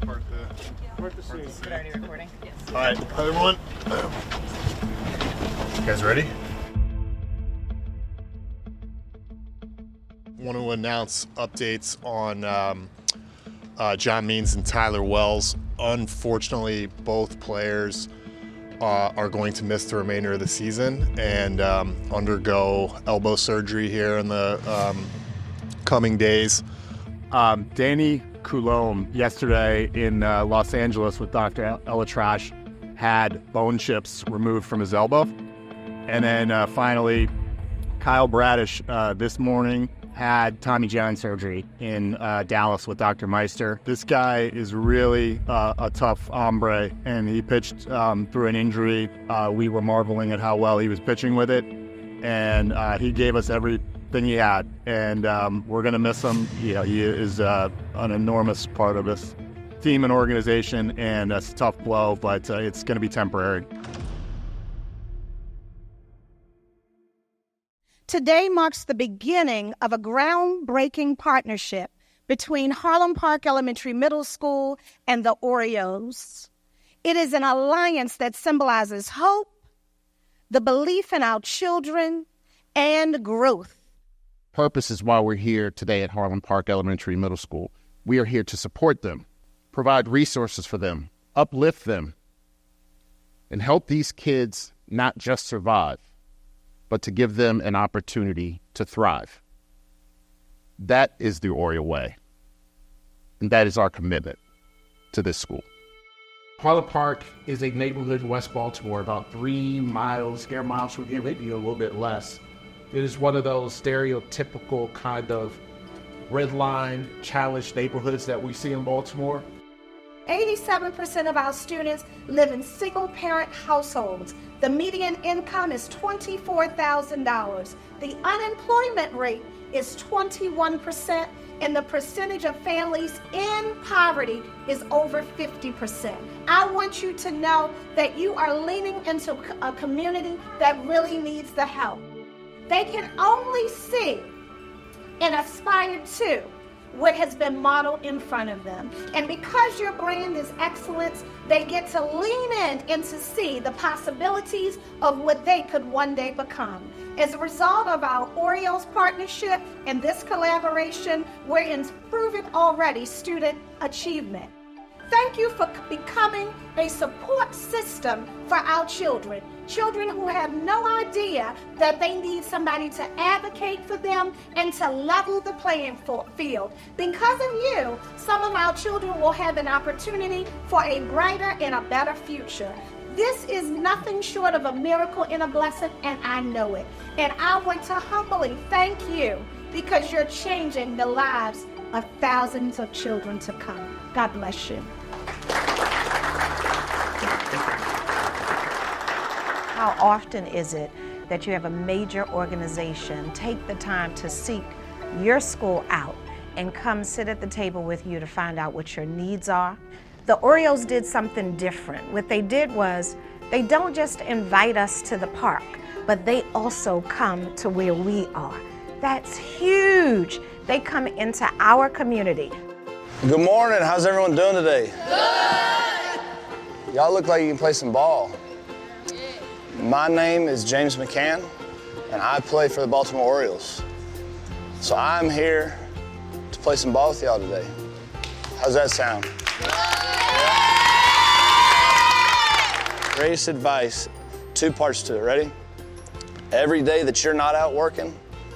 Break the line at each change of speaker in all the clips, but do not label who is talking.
Is it already recording? Yes.
All right, hi everyone. You guys ready? Want to announce updates on John Means and Tyler Wells. Unfortunately, both players are going to miss the remainder of the season and undergo elbow surgery here in the coming days.
Danny Coulombe yesterday in Los Angeles with Dr. Elias had bone chips removed from his elbow. And then finally, Kyle Bradish this morning had Tommy John surgery in Dallas with Dr. Meister. This guy is really a tough hombre, and he pitched through an injury. We were marveling at how well he was pitching with it, and he gave us everything he had, and we're going to miss him. You know, he is an enormous part of this team and organization, and it's a tough blow, but it's going to be temporary.
Today marks the beginning of a groundbreaking partnership between Harlem Park Elementary Middle School and the Orioles. It is an alliance that symbolizes hope, the belief in our children, and growth.
Purpose is why we're here today at Harlem Park Elementary Middle School. We are here to support them, provide resources for them, uplift them, and help these kids not just survive, but to give them an opportunity to thrive. That is the Oriole way, and that is our commitment to this school.
Harlem Park is a neighborhood in West Baltimore, about 3 square miles from here, maybe a little bit less. It is one of those stereotypical kind of red line, challenged neighborhoods that we see in Baltimore.
87% of our students live in single-parent households. The median income is $24,000. The unemployment rate is 21%, and the percentage of families in poverty is over 50%. I want you to know that you are leaning into a community that really needs the help. They can only see and aspire to what has been modeled in front of them. And because your brand is excellence, they get to lean in and to see the possibilities of what they could one day become. As a result of our Orioles partnership and this collaboration, we're improving already student achievement. Thank you for becoming a support system for our children. Children who have no idea that they need somebody to advocate for them and to level the playing field. Because of you, some of our children will have an opportunity for a brighter and a better future. This is nothing short of a miracle and a blessing, and I know it. And I want to humbly thank you because you're changing the lives of thousands of children to come. God bless you.
How often is it that you have a major organization take the time to seek your school out and come sit at the table with you to find out what your needs are? The Orioles did something different. What they did was they don't just invite us to the park, but they also come to where we are. That's huge. They come into our community.
Good morning. How's everyone doing today? Good. Y'all look like you can play some ball. My name is James McCann, and I play for the Baltimore Orioles. So I'm here to play some ball with y'all today. How's that sound? Yeah. Greatest advice, 2 parts to it, ready? Every day that you're not out working,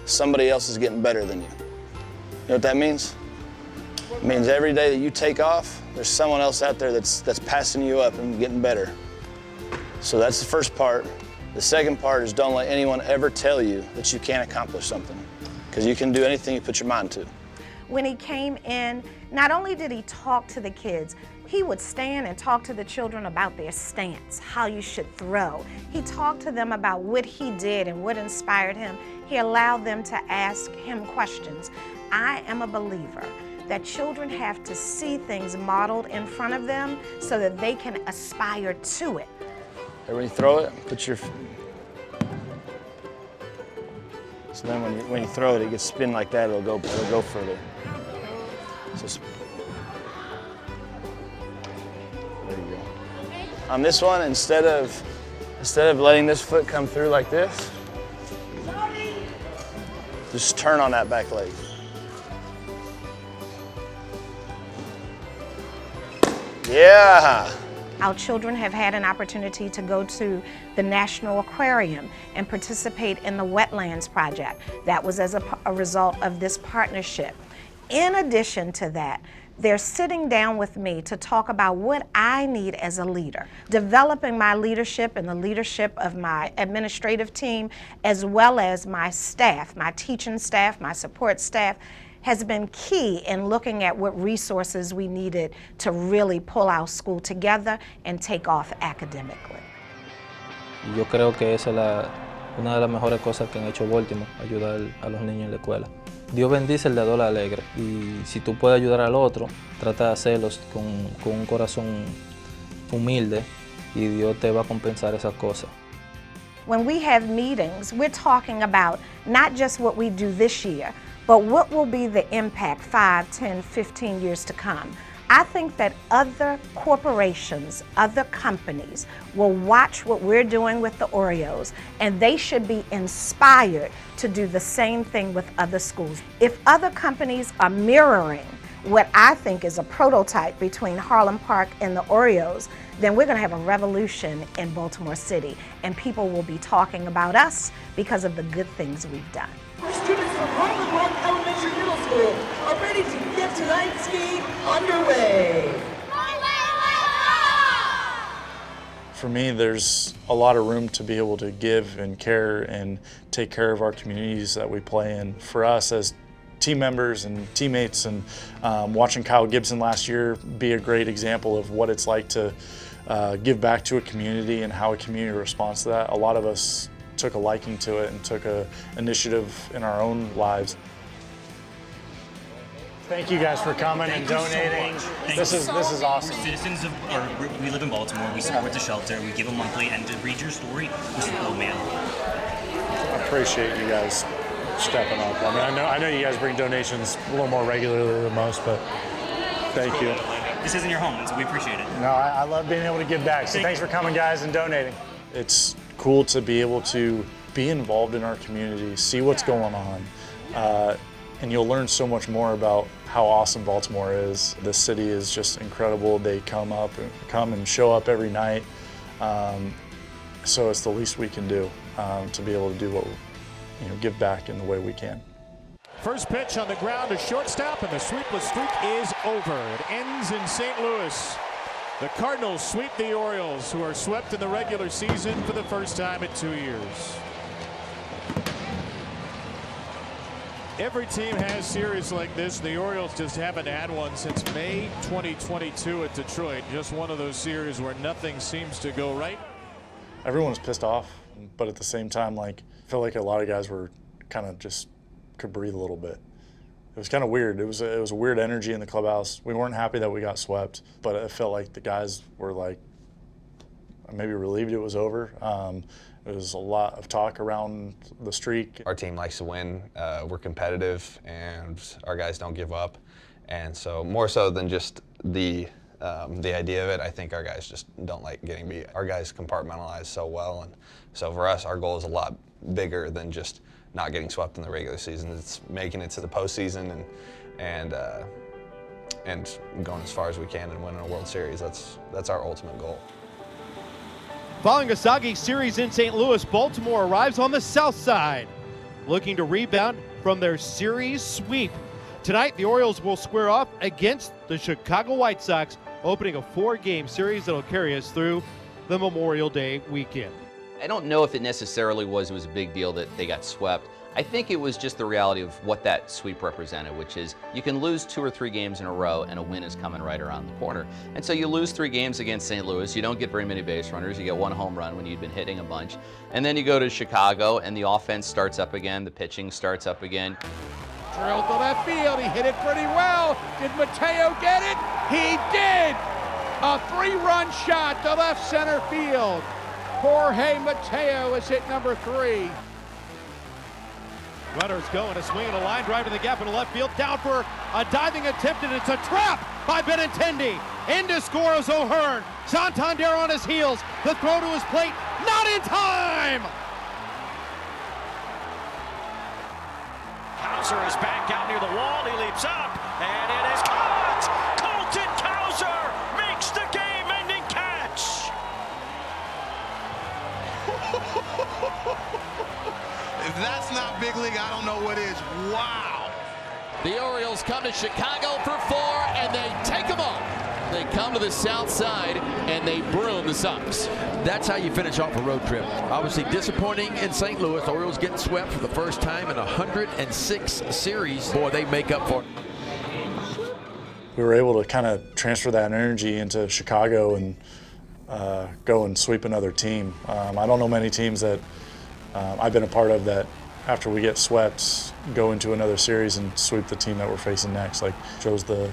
somebody else is getting better than you. You know what that means? It means every day that you take off, there's someone else out there that's passing you up and getting better. So that's the first part. The second part is don't let anyone ever tell you that you can't accomplish something, because you can do anything you put your mind to.
When he came in, not only did he talk to the kids, he would stand and talk to the children about their stance, how you should throw. He talked to them about what he did and what inspired him. He allowed them to ask him questions. I am a believer that children have to see things modeled in front of them so that they can aspire to it.
And when you throw it, put your... So then when you throw it, it gets spin like that, it'll go further. So
There you go.
On this one, instead of letting this foot come through like this, just turn on that back leg. Yeah.
Our children have had an opportunity to go to the National Aquarium and participate in the Wetlands Project. That was as a result of this partnership. In addition to that, they're sitting down with me to talk about what I need as a leader. Developing my leadership and the leadership of my administrative team, as well as my staff, my teaching staff, my support staff, has been key in looking at what resources we needed to really pull our school together and take off academically.
Yo creo que esa es una de las mejores cosas que han hecho Baltimore, ayudar a los niños en la escuela. Dios bendice el dador alegre y si tú puedes ayudar al otro, trata de hacerlo con un corazón humilde y Dios te va a compensar esas cosas.
When we have meetings, we're talking about not just what we do this year, but what will be the impact 5, 10, 15 years to come. I think that other corporations, other companies will watch what we're doing with the Orioles and they should be inspired to do the same thing with other schools. If other companies are mirroring what I think is a prototype between Harlem Park and the Orioles, then we're going to have a revolution in Baltimore City and people will be talking about us because of the good things we've done.
Students from Harlem Park Elementary Middle School are ready to get tonight's game underway.
For me, there's a lot of room to be able to give and care and take care of our communities that we play in. For us as team members and teammates, and watching Kyle Gibson last year be a great example of what it's like to give back to a community and how a community responds to that. A lot of us took a liking to it and took an initiative in our own lives.
Thank you guys for coming and donating. This is awesome.
We're citizens we live in Baltimore. We support the shelter. We give them monthly. And to read your story was cool, man.
I appreciate you guys stepping up. I mean, I know you guys bring donations a little more regularly than most, but thank you.
This isn't your home, and so we appreciate it.
No, I love being able to give back. So thanks for coming, guys, and donating.
It's cool to be able to be involved in our community, see what's going on, and you'll learn so much more about how awesome Baltimore is. The city is just incredible. They come and show up every night. So it's the least we can do to be able to do what, give back in the way we can.
First pitch on the ground to shortstop, and the sweepless streak is over. It ends in St. Louis. The Cardinals sweep the Orioles, who are swept in the regular season for the first time in 2 years. Every team has series like this. The Orioles just haven't had one since May 2022 at Detroit. Just one of those series where nothing seems to go right.
Everyone's pissed off, but at the same time, I feel like a lot of guys were kind of just could breathe a little bit. It was kind of weird. It was a weird energy in the clubhouse. We weren't happy that we got swept, but it felt like the guys were maybe relieved it was over. There was a lot of talk around the streak.
Our team likes to win. We're competitive, and our guys don't give up. And so more so than just the idea of it, I think our guys just don't like getting beat. Our guys compartmentalize so well, and so for us, our goal is a lot bigger than just not getting swept in the regular season. It's making it to the postseason and going as far as we can and winning a World Series. That's our ultimate goal.
Following a soggy series in St. Louis, Baltimore arrives on the south side, looking to rebound from their series sweep. Tonight, the Orioles will square off against the Chicago White Sox, opening a 4-game series that will carry us through the Memorial Day weekend.
I don't know if it necessarily was a big deal that they got swept. I think it was just the reality of what that sweep represented, which is you can lose 2 or 3 games in a row and a win is coming right around the corner. And so you lose 3 games against St. Louis, you don't get very many base runners, you get 1 home run when you'd been hitting a bunch. And then you go to Chicago and the offense starts up again, the pitching starts up again.
Drilled to left field, he hit it pretty well. Did Mateo get it? He did! A 3-run shot to left center field. Jorge Mateo is hit number 3. Runners going, a swing and a line drive to the gap in the left field, down for a diving attempt, and it's a trap by Benintendi. In to score is O'Hearn. Santander on his heels. The throw to his plate, not in time.
Cowser is back out near the wall. He leaps up, and it is caught. Colton Cowser makes the game-ending catch.
If that's not big league, I don't know what is. Wow.
The Orioles come to Chicago for 4, and they take them all. They come to the south side, and they broom the Sox.
That's how you finish off a road trip. Obviously disappointing in St. Louis. Orioles getting swept for the first time in 106 series. Boy, they make up for it.
We were able to kind of transfer that energy into Chicago and go and sweep another team. I don't know many teams that I've been a part of that after we get swept go into another series and sweep the team that we're facing next. Like, shows the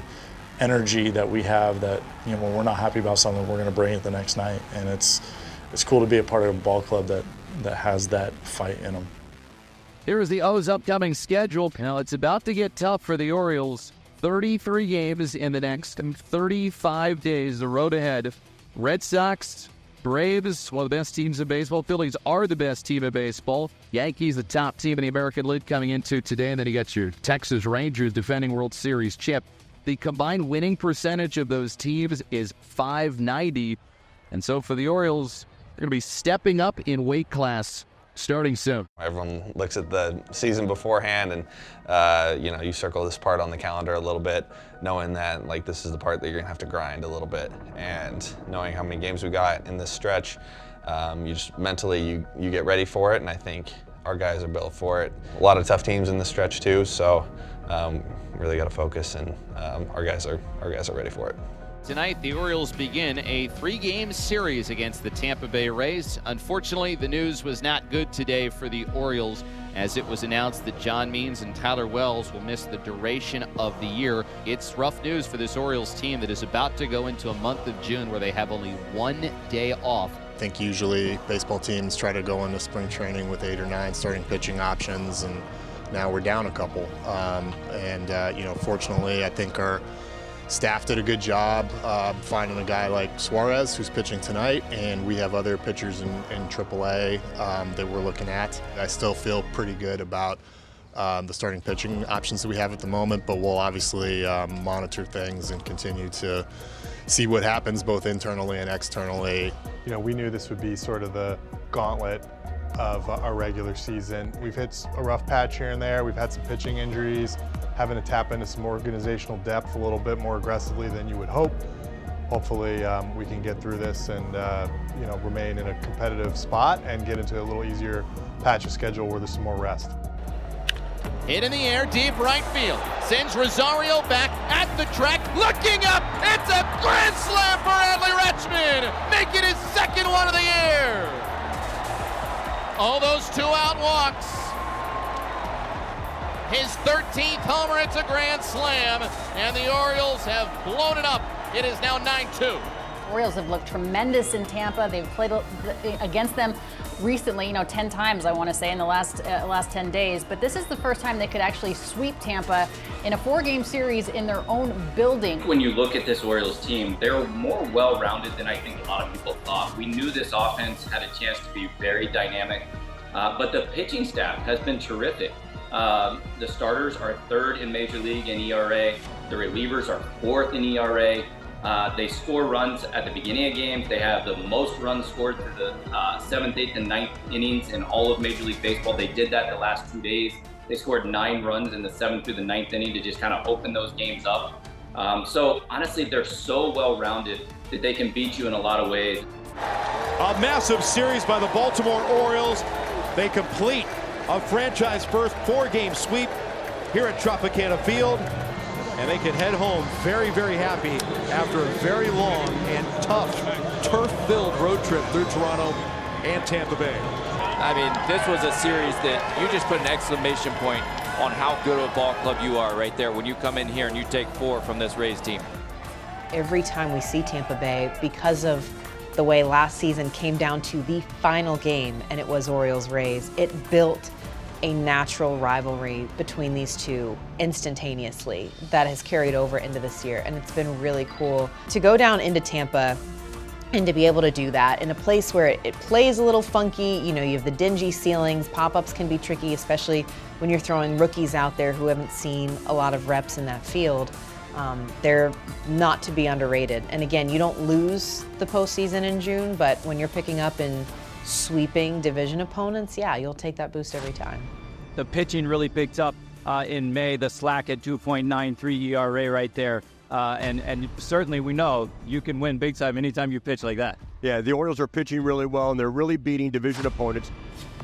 energy that we have, that, you know, when we're not happy about something, we're going to bring it the next night. And it's cool to be a part of a ball club that has that fight in them.
Here is the O's upcoming schedule. Now, it's about to get tough for the Orioles. 33 games in the next 35 days. The road ahead. Red Sox, Braves, one of the best teams in baseball. Phillies are the best team in baseball. Yankees, the top team in the American League coming into today. And then you got your Texas Rangers, defending World Series champ. The combined winning percentage of those teams is .590. And so for the Orioles, they're going to be stepping up in weight class starting soon.
Everyone looks at the season beforehand and, you know, you circle this part on the calendar a little bit, knowing that, like, this is the part that you're going to have to grind a little bit. And knowing how many games we got in this stretch, you just mentally, you get ready for it, and I think our guys are built for it. A lot of tough teams in this stretch too, so really got to focus, and our guys are ready for it.
Tonight, the Orioles begin a 3-game series against the Tampa Bay Rays. Unfortunately, the news was not good today for the Orioles, as it was announced that John Means and Tyler Wells will miss the duration of the year. It's rough news for this Orioles team that is about to go into a month of June where they have only 1 day off.
I think usually baseball teams try to go into spring training with 8 or 9 starting pitching options, and now we're down a couple. You know, fortunately, I think our staff did a good job finding a guy like Suarez, who's pitching tonight, and we have other pitchers in AAA that we're looking at. I still feel pretty good about the starting pitching options that we have at the moment, but we'll obviously monitor things and continue to see what happens both internally and externally.
You know, we knew this would be sort of the gauntlet of our regular season. We've hit a rough patch here and there. We've had some pitching injuries, having to tap into some organizational depth a little bit more aggressively than you would hope. Hopefully we can get through this and you know, remain in a competitive spot and get into a little easier patch of schedule where there's some more rest.
Hit in the air, deep right field. Sends Rosario back at the track, looking up. It's a grand slam for Adley Rutschman, making his second one of the year. All those 2-out walks. His 13th homer, it's a grand slam, and the Orioles have blown it up. It is now 9-2.
Orioles have looked tremendous in Tampa. They've played against them recently, you know, 10 times, I want to say, in the last 10 days. But this is the first time they could actually sweep Tampa in a 4-game series in their own building.
When you look at this Orioles team, they're more well-rounded than I think a lot of people thought. We knew this offense had a chance to be very dynamic, but the pitching staff has been terrific. The starters are 3rd in Major League in ERA. The relievers are 4th in ERA. They score runs at the beginning of games. They have the most runs scored through the 7th, 8th, and 9th innings in all of Major League Baseball. They did that the last 2 days. They scored 9 runs in the 7th through the 9th inning to just kind of open those games up. So honestly, they're so well-rounded that they can beat you in a lot of ways.
A massive series by the Baltimore Orioles. They complete a franchise first 4-game sweep here at Tropicana Field, and they can head home very, very happy after a very long and tough turf-filled road trip through Toronto and Tampa Bay.
I mean, this was a series that you just put an exclamation point on how good of a ball club you are right there when you come in here and you take 4 from this Rays team.
Every time we see Tampa Bay, because of the way last season came down to the final game and it was Orioles-Rays, it built a natural rivalry between these two instantaneously that has carried over into this year, and it's been really cool to go down into Tampa And to be able to do that in a place where it plays a little funky, you know, you have the dingy ceilings, pop-ups can be tricky, especially when you're throwing rookies out there who haven't seen a lot of reps in that field. They're not to be underrated. And again, you don't lose the postseason in June, but when you're picking up and sweeping division opponents, yeah, you'll take that boost every time.
The pitching really picked up in May, the slack at 2.93 ERA right there. And certainly we know you can win big time anytime you pitch like that.
Yeah, the Orioles are pitching really well, and they're really beating division opponents.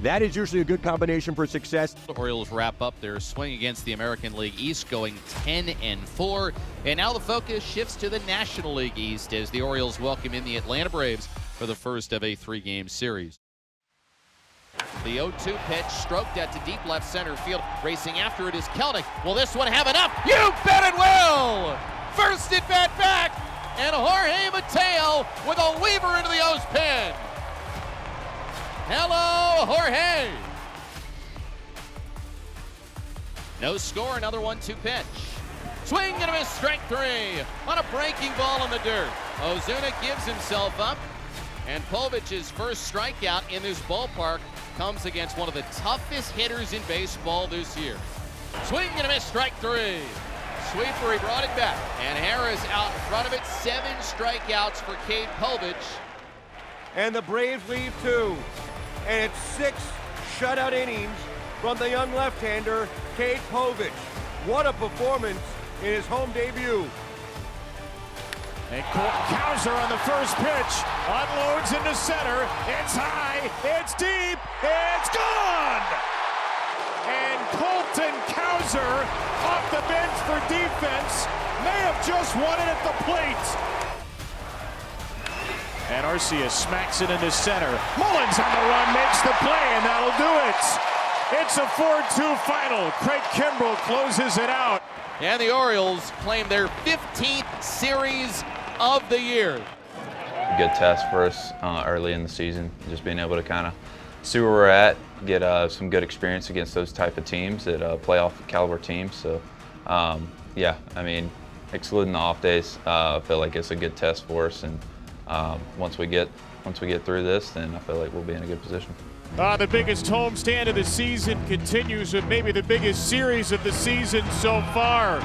That is usually a good combination for success.
The Orioles wrap up their swing against the American League East, going 10-4. And now the focus shifts to the National League East as the Orioles welcome in the Atlanta Braves for the first of a 3-game series. The 0-2 pitch stroked out to deep left center field. Racing after it is Kelnick. Will this one have enough? You bet it will! First at bat back, and Jorge Mateo with a weaver into the O's pen. Hello, Jorge. No score, another 1-2 pitch. Swing and a miss, strike 3 on a breaking ball in the dirt. Ozuna gives himself up, and Povic's first strikeout in this ballpark comes against one of the toughest hitters in baseball this year. Swing and a miss, strike 3. Sweeper, he brought it back, and Harris out in front of it. 7 strikeouts for Cade Povic.
And the Braves leave 2. And it's 6 shutout innings from the young left-hander, Cade Povic. What a performance in his home debut.
And Cowser on the first pitch, unloads into center. It's high, it's deep, it's gone! And Colton Cowser, off the bench for defense, may have just won it at the plate. And Arcia smacks it into center. Mullins on the run, makes the play, and that'll do it. It's a 4-2 final. Craig Kimbrell closes it out.
And the Orioles claim their 15th series of the year.
Good test for us early in the season, just being able to kind of see where we're at, get some good experience against those type of teams, that playoff caliber teams. So, yeah, I mean, excluding the off days, I feel like it's a good test for us. And once we get through this, then I feel like we'll be in a good position.
The biggest homestand of the season continues with maybe the biggest series of the season so far.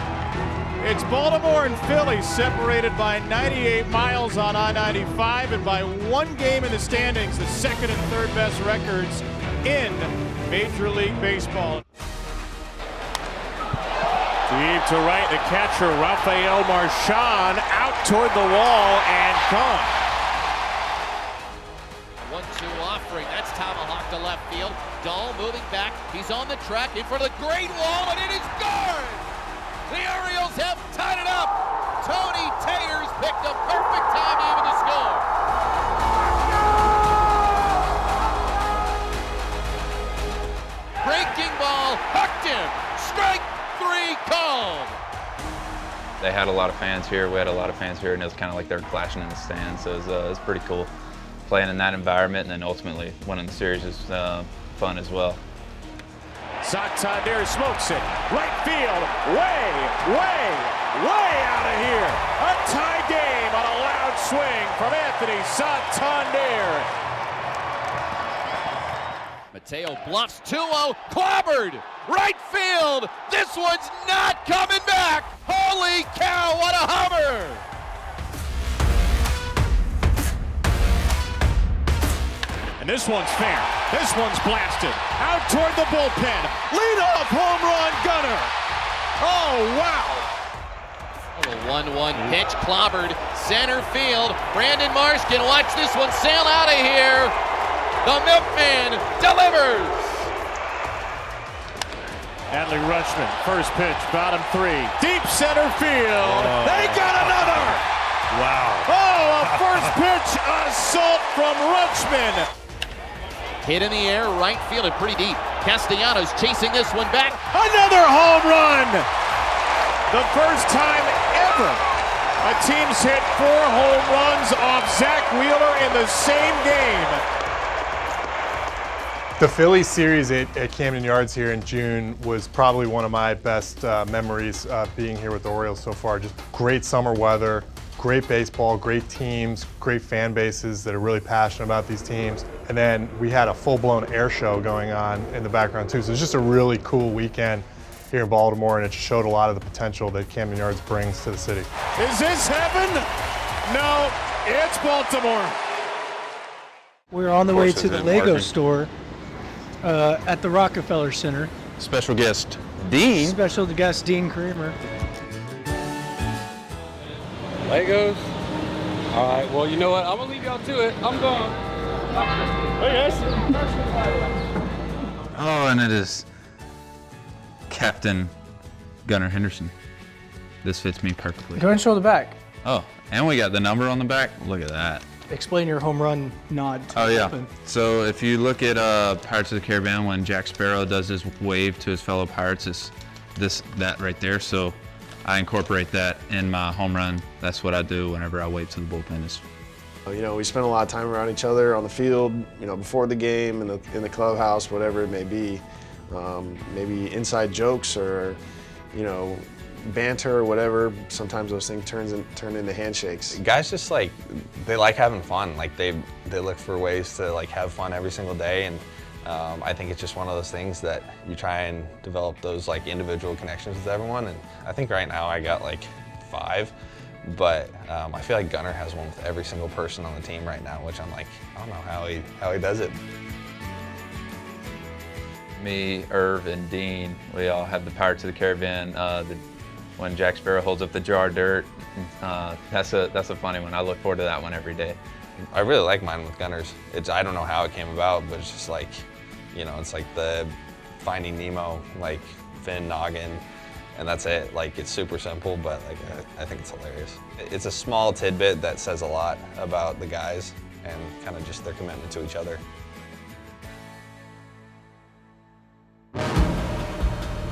It's Baltimore and Phillies separated by 98 miles on I-95 and by 1 game in the standings, the second and third best records in Major League Baseball. Deep to right, the catcher, Rafael Marchand, out toward the wall and gone.
1-2 offering, that's tomahawk to left field. Dahl moving back, he's on the track in front of the great wall, and it is gone! The Orioles have tied it up. Tony Taylor's picked a perfect time to even the score. Breaking ball, hooked him. Strike 3 called.
They had a lot of fans here. We had a lot of fans here, and it was kind of like they were clashing in the stands. So it was pretty cool playing in that environment, and then ultimately winning the series is fun as well.
Santander smokes it. Right field. Way out of here. A tie game on a loud swing from Anthony Santander.
Mateo bluffs 2-0. Clobbered. Right field. This one's not coming back. Holy cow, what a hummer.
And this one's fair. This one's blasted. Out toward the bullpen. Leadoff home run, Gunnar. Oh, wow.
A 1-1 pitch, clobbered, center field. Brandon Marsh can watch this one sail out of here. The Milkman delivers.
Adley Rutschman, first pitch, bottom 3. Deep center field. Oh. They got another. Wow. Oh, a first pitch assault from Rutschman.
Hit in the air, right field, and pretty deep. Castellanos chasing this one back.
Another home run! The first time ever a team's hit 4 home runs off Zach Wheeler in the same game.
The Phillies series at Camden Yards here in June was probably one of my best memories being here with the Orioles so far. Just great summer weather,
great baseball, great teams, great fan bases that are really passionate about these teams. And then we had a full-blown air show going on in the background too. So it's just a really cool weekend here in Baltimore, and it just showed a lot of the potential that Camden Yards brings to the city.
Is this heaven? No, it's Baltimore.
We're on the way to the Lego store at the Rockefeller Center.
Special guest, Dean.
Special guest, Dean Kramer.
Legos? All right, well, you know what? I'm going to leave y'all to it. I'm gone. Hey, guys.
Oh, and it is Captain Gunnar Henderson. This fits me perfectly.
Go ahead and show the back.
Oh, and we got the number on the back. Look at that.
Explain your home run nod.
Oh, yeah. So if you look at Pirates of the Caribbean, when Jack Sparrow does his wave to his fellow pirates, it's that right there. So I incorporate that in my home run. That's what I do whenever I wave to the bullpen.
You know, we spend a lot of time around each other on the field, you know, before the game, in the clubhouse, whatever it may be. Maybe inside jokes or, you know, banter or whatever. Sometimes those things turn into handshakes.
Guys just like, they like having fun. Like they look for ways to like have fun every single day, and I think it's just one of those things that you try and develop those like individual connections with everyone. And I think right now I got like 5, but I feel like Gunnar has one with every single person on the team right now, which I'm like, I don't know how he does it.
Me, Irvin, Dean, we all have the Pirates of the Caribbean. When Jack Sparrow holds up the jar of dirt, that's a funny one. I look forward to that one every day.
I really like mine with Gunnar's. I don't know how it came about, but it's just like, you know, it's like the Finding Nemo, like fin, noggin, and that's it. Like, it's super simple, but like I think it's hilarious. It's a small tidbit that says a lot about the guys and kind of just their commitment to each other.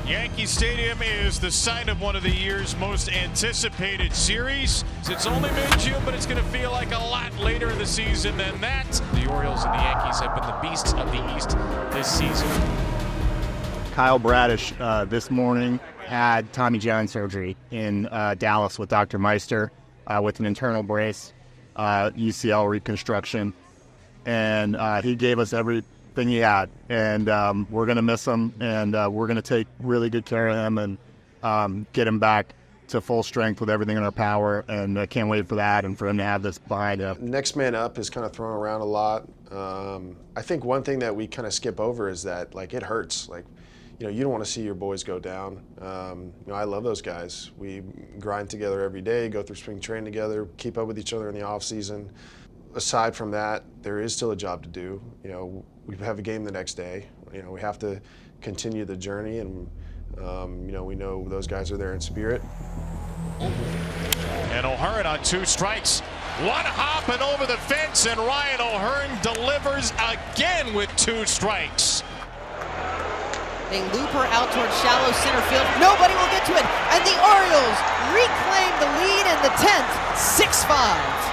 Yankee Stadium is the site of one of the year's most anticipated series. It's only mid-June, but it's going to feel like a lot later in the season than that. The Orioles and the Yankees have been the beasts of the East this season.
Kyle Bradish this morning had Tommy John surgery in Dallas with Dr. Meister with an internal brace, UCL reconstruction, and he gave us everything he had, and we're going to miss him, and we're going to take really good care of him and get him back to full strength with everything in our power, and I can't wait for that and for him to have this behind him.
Next man up is kind of thrown around a lot. I think one thing that we kind of skip over is that, like, it hurts. Like, you know, you don't want to see your boys go down. You know, I love those guys. We grind together every day, go through spring training together, keep up with each other in the off season. Aside from that, there is still a job to do. You know, we have a game the next day. You know, we have to continue the journey, and you know, we know those guys are there in spirit.
And O'Hearn on 2 strikes. One hop and over the fence, and Ryan O'Hearn delivers again with 2 strikes.
They loop her out towards shallow center field. Nobody will get to it, and the Orioles reclaim the lead in the 10th, 6-5.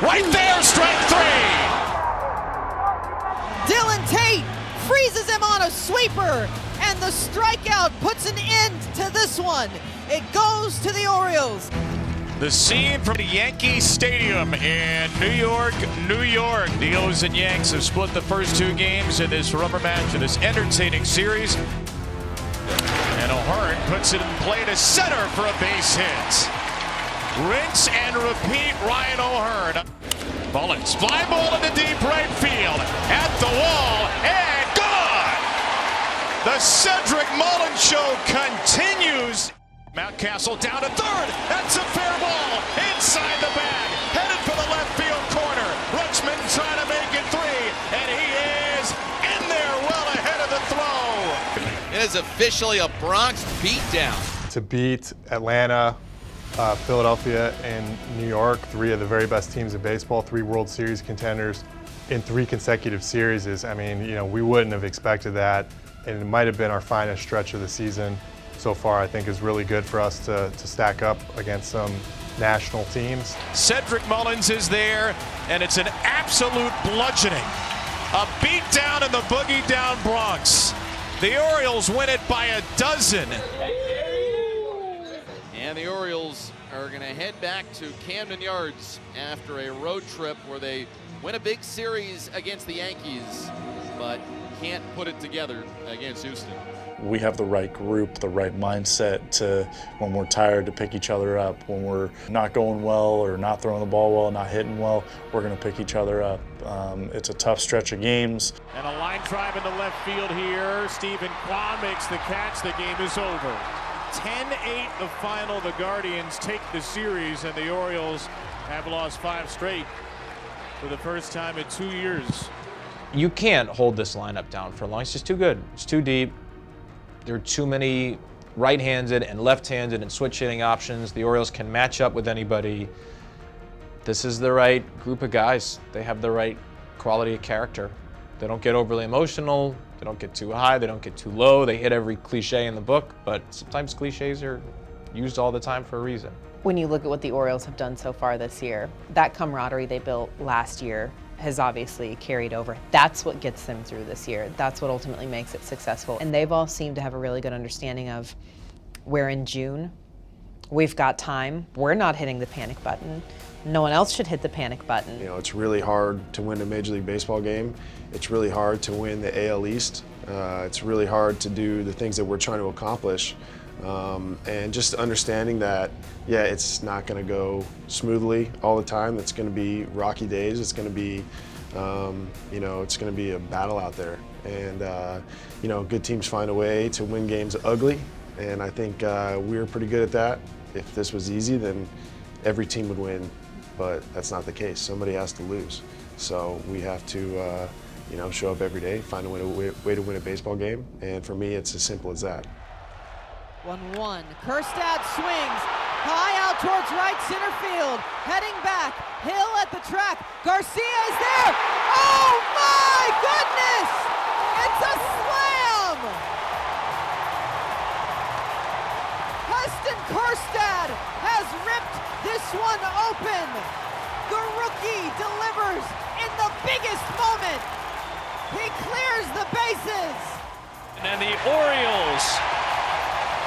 Right there, strike 3.
Dylan Tate freezes him on a sweeper, and the strikeout puts an end to this one. It goes to the Orioles.
The scene from the Yankee Stadium in New York, New York. The O's and Yanks have split the first 2 games in this rubber match of this entertaining series. And O'Hearn puts it in play to center for a base hit. Rinse and repeat, Ryan O'Hearn. Mullins, fly ball into deep right field. At the wall, and gone! The Cedric Mullins show continues. Mountcastle down to third. That's a fair ball. Inside the bag. Headed for the left field corner. Rutschman trying to make it 3. And he is in there well ahead of the throw.
It is officially a Bronx beatdown.
To beat Atlanta, Philadelphia, and New York, 3 of the very best teams in baseball, 3 World Series contenders in 3 consecutive series. I mean, you know, we wouldn't have expected that, and it might have been our finest stretch of the season so far. I think is really good for us to stack up against some national teams.
Cedric Mullins is there, and it's an absolute bludgeoning. A beatdown in the boogie down Bronx. The Orioles win it by 12.
And the Orioles are going to head back to Camden Yards after a road trip where they win a big series against the Yankees, but can't put it together against Houston.
We have the right group, the right mindset to, when we're tired, to pick each other up. When we're not going well or not throwing the ball well, not hitting well, we're going to pick each other up. It's a tough stretch of games.
And a line drive into left field here. Stephen Kwan makes the catch. The game is over. 10-8 the final. The Guardians take the series, and the Orioles have lost 5 straight for the first time in 2 years.
You can't hold this lineup down for long. It's just too good. It's too deep. There are too many right-handed and left-handed and switch hitting options. The Orioles can match up with anybody. This is the right group of guys. They have the right quality of character. They don't get overly emotional. They don't get too high. They don't get too low. They hit every cliche in the book, but sometimes cliches are used all the time for a reason.
When you look at what the Orioles have done so far this year, that camaraderie they built last year has obviously carried over. That's what gets them through this year. That's what ultimately makes it successful. And they've all seemed to have a really good understanding of we're in June, we've got time, we're not hitting the panic button. No one else should hit the panic button.
You know, it's really hard to win a Major League Baseball game. It's really hard to win the AL East. It's really hard to do the things that we're trying to accomplish. And just understanding that, yeah, it's not going to go smoothly all the time. It's going to be rocky days. It's going to be, you know, it's going to be a battle out there. And, you know, good teams find a way to win games ugly. And I think we're pretty good at that. If this was easy, then every team would win. But that's not the case. Somebody has to lose. So we have to, you know, show up every day, find a way to win a baseball game. And for me, it's as simple as that.
1-1. Kerstad swings high out towards right center field. Heading back. Hill at the track. Garcia is there. Oh my goodness! It's a slam! Heston Kerstad has ripped this one open. The rookie delivers in the biggest moment. He clears the bases.
And the Orioles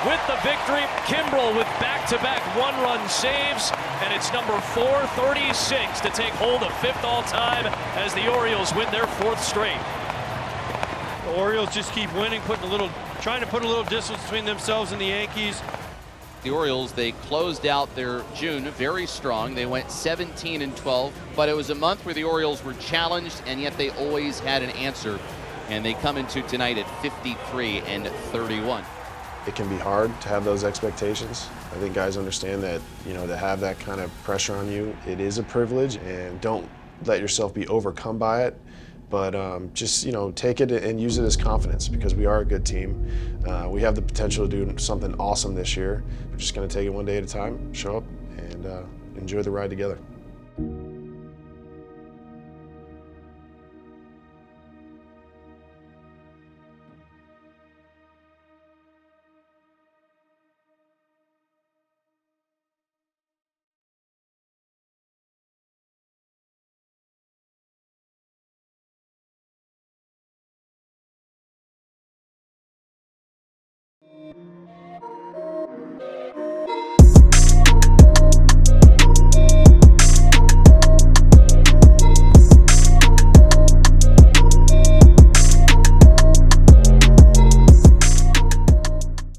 with the victory. Kimbrel with back-to-back one-run saves, and it's number 436 to take hold of 5th all-time as the Orioles win their 4th straight.
The Orioles just keep winning, trying to put a little distance between themselves and the Yankees.
The Orioles, they closed out their June very strong. They went 17-12, but it was a month where the Orioles were challenged, and yet they always had an answer. And they come into tonight at 53-31.
It can be hard to have those expectations. I think guys understand that, you know, to have that kind of pressure on you, it is a privilege, and don't let yourself be overcome by it. But just, you know, take it and use it as confidence, because we are a good team. We have the potential to do something awesome this year. We're just going to take it one day at a time, show up, and enjoy the ride together.